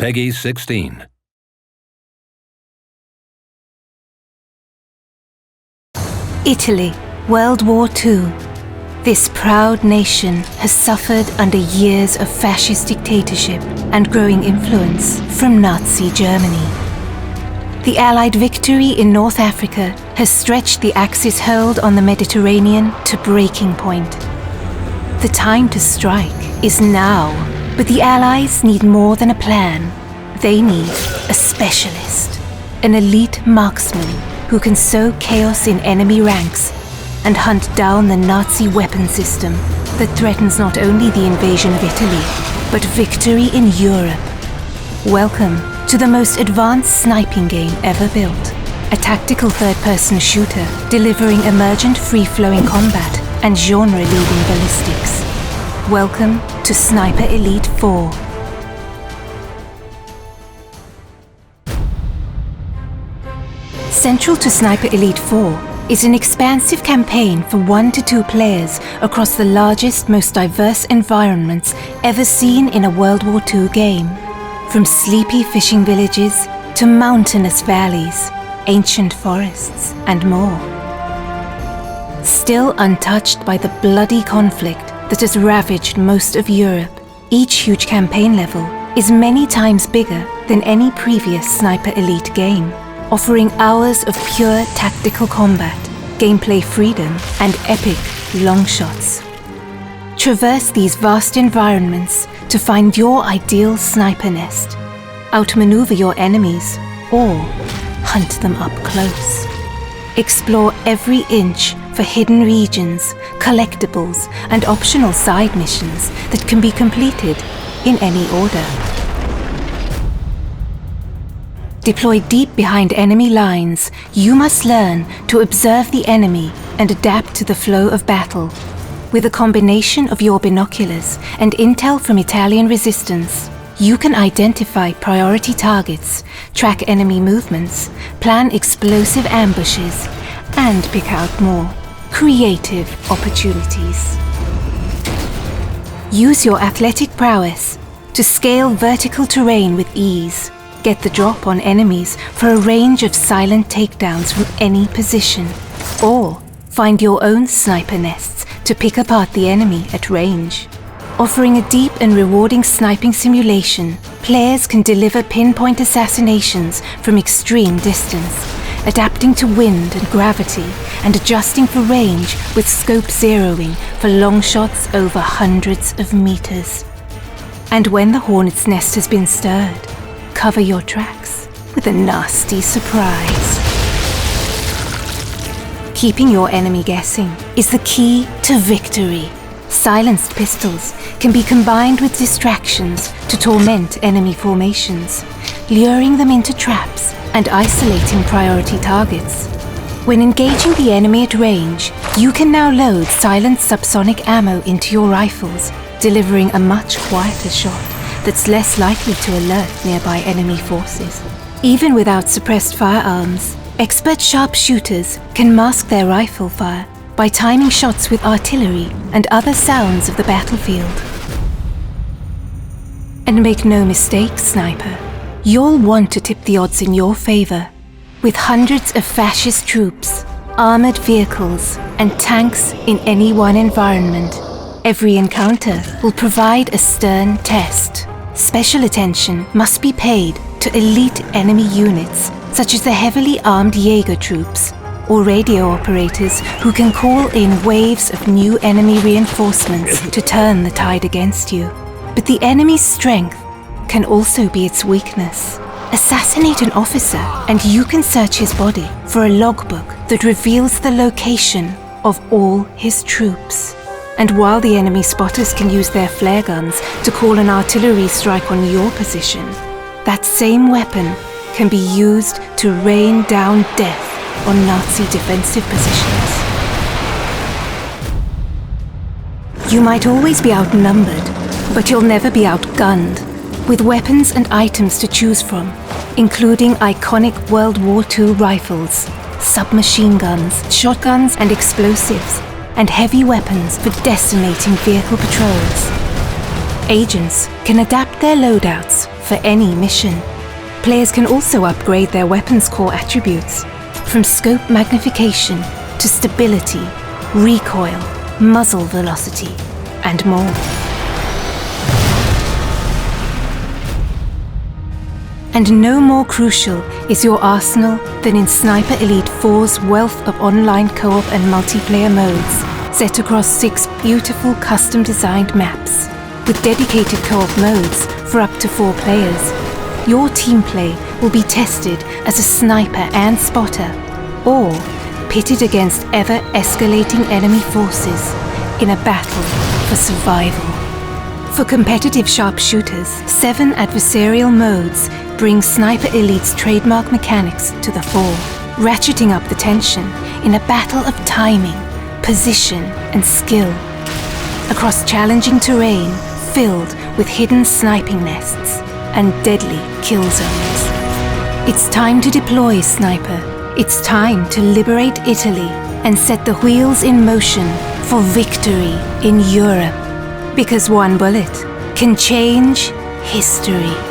Peggy 16. Italy, World War II. This proud nation has suffered under years of fascist dictatorship and growing influence from Nazi Germany. The Allied victory in North Africa has stretched the Axis hold on the Mediterranean to breaking point. The time to strike is now, but the Allies need more than a plan. They need a specialist, an elite marksman who can sow chaos in enemy ranks and hunt down the Nazi weapon system that threatens not only the invasion of Italy, but victory in Europe. Welcome to the most advanced sniping game ever built. A tactical third-person shooter delivering emergent free-flowing combat and genre-leading ballistics. Welcome to Sniper Elite 4. Central to Sniper Elite 4 is an expansive campaign for 1 to 2 players across the largest, most diverse environments ever seen in a World War II game. From sleepy fishing villages to mountainous valleys, ancient forests, and more. Still untouched by the bloody conflict that has ravaged most of Europe, each huge campaign level is many times bigger than any previous Sniper Elite game, offering hours of pure tactical combat, gameplay freedom, and epic long shots. Traverse these vast environments to find your ideal sniper nest, outmaneuver your enemies, or hunt them up close. Explore every inch for hidden regions, collectibles, and optional side missions that can be completed in any order. Deployed deep behind enemy lines, you must learn to observe the enemy and adapt to the flow of battle. With a combination of your binoculars and intel from Italian resistance, you can identify priority targets, track enemy movements, plan explosive ambushes, and pick out more creative opportunities. Use your athletic prowess to scale vertical terrain with ease. Get the drop on enemies for a range of silent takedowns from any position, or find your own sniper nests to pick apart the enemy at range. Offering a deep and rewarding sniping simulation, players can deliver pinpoint assassinations from extreme distance, adapting to wind and gravity and adjusting for range with scope zeroing for long shots over hundreds of meters. And when the hornet's nest has been stirred, cover your tracks with a nasty surprise. Keeping your enemy guessing is the key to victory. Silenced pistols can be combined with distractions to torment enemy formations, luring them into traps and isolating priority targets. When engaging the enemy at range, you can now load silent subsonic ammo into your rifles, delivering a much quieter shot that's less likely to alert nearby enemy forces. Even without suppressed firearms, expert sharpshooters can mask their rifle fire by timing shots with artillery and other sounds of the battlefield. And make no mistake, sniper, you'll want to tip the odds in your favor. With hundreds of fascist troops, armored vehicles, and tanks in any one environment, every encounter will provide a stern test. Special attention must be paid to elite enemy units, such as the heavily armed Jaeger troops, or radio operators who can call in waves of new enemy reinforcements to turn the tide against you. But the enemy's strength can also be its weakness. Assassinate an officer and you can search his body for a logbook that reveals the location of all his troops. And while the enemy spotters can use their flare guns to call an artillery strike on your position, that same weapon can be used to rain down death on Nazi defensive positions. You might always be outnumbered, but you'll never be outgunned. With weapons and items to choose from, including iconic World War II rifles, submachine guns, shotguns and explosives, and heavy weapons for decimating vehicle patrols. Agents can adapt their loadouts for any mission. Players can also upgrade their weapons core attributes, from scope magnification to stability, recoil, muzzle velocity, and more. And no more crucial is your arsenal than in Sniper Elite 4's wealth of online co-op and multiplayer modes, set across 6 beautiful custom-designed maps. With dedicated co-op modes for up to 4 players, your team play will be tested as a sniper and spotter, or pitted against ever-escalating enemy forces in a battle for survival. For competitive sharpshooters, 7 adversarial modes bring Sniper Elite's trademark mechanics to the fore, ratcheting up the tension in a battle of timing, position, and skill, across challenging terrain filled with hidden sniping nests and deadly kill zones. It's time to deploy, Sniper. It's time to liberate Italy and set the wheels in motion for victory in Europe. Because one bullet can change history.